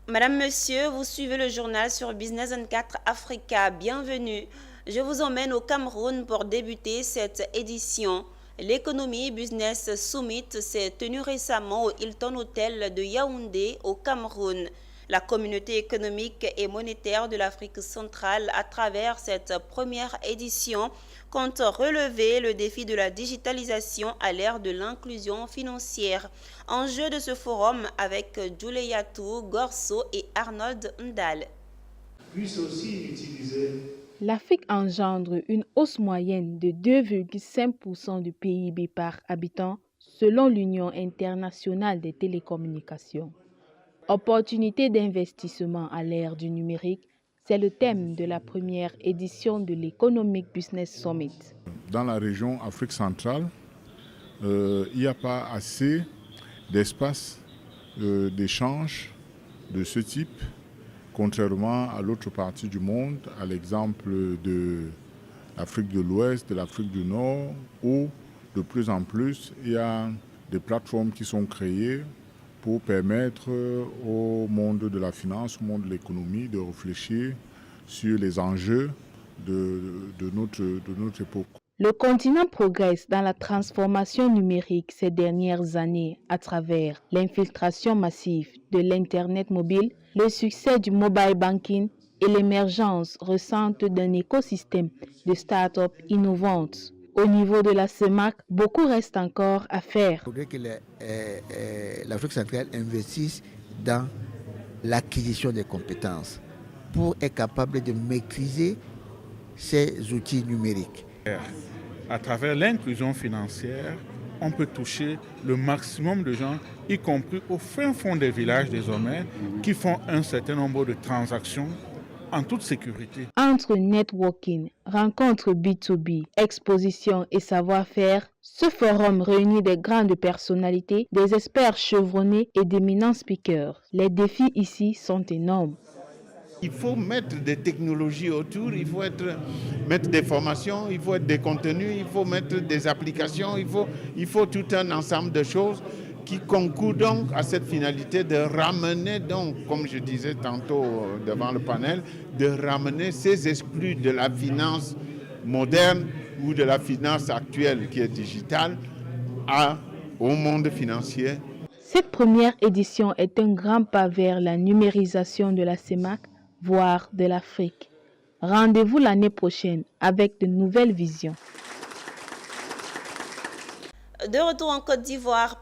Madame, Monsieur, vous suivez le journal sur Business 24 Africa. Bienvenue. Je vous emmène au Cameroun pour débuter cette édition. L'économie Business Summit s'est tenue récemment au Hilton Hotel de Yaoundé au Cameroun. La communauté économique et monétaire de l'Afrique centrale, à travers cette première édition, compte relever le défi de la digitalisation à l'ère de l'inclusion financière. Enjeu de ce forum avec Juliatou Gorso et Arnold Ndal. Puisse aussi utiliser. L'Afrique engendre une hausse moyenne de 2,5% du PIB par habitant selon l'Union internationale des télécommunications. Opportunités d'investissement à l'ère du numérique, c'est le thème de la première édition de l'Economic Business Summit. Dans la région Afrique centrale, il n'y a pas assez d'espace d'échange de ce type, contrairement à l'autre partie du monde, à l'exemple de l'Afrique de l'Ouest, de l'Afrique du Nord, où de plus en plus il y a des plateformes qui sont créées pour permettre au monde de la finance, au monde de l'économie de réfléchir sur les enjeux de notre époque. Le continent progresse dans la transformation numérique ces dernières années à travers l'infiltration massive de l'Internet mobile, le succès du mobile banking et l'émergence récente d'un écosystème de start-up innovantes. Au niveau de la CEMAC, beaucoup reste encore à faire. Il faudrait que l'Afrique centrale investisse dans l'acquisition des compétences pour être capable de maîtriser ces outils numériques. À travers l'inclusion financière, on peut toucher le maximum de gens, y compris au fin fond des villages désormais, qui font un certain nombre de transactions en toute sécurité. Entre networking, rencontres B2B, expositions et savoir-faire, ce forum réunit des grandes personnalités, des experts chevronnés et d'éminents speakers. Les défis ici sont énormes. Il faut mettre des technologies autour, mettre des formations, il faut des contenus, il faut mettre des applications, il faut tout un ensemble de choses qui concourent donc à cette finalité de ramener donc, comme je disais tantôt devant le panel, de ramener ces exclus de la finance moderne ou de la finance actuelle qui est digitale au monde financier. Cette première édition est un grand pas vers la numérisation de la CEMAC, voire de l'Afrique. Rendez-vous l'année prochaine avec de nouvelles visions. De retour en Côte d'Ivoire,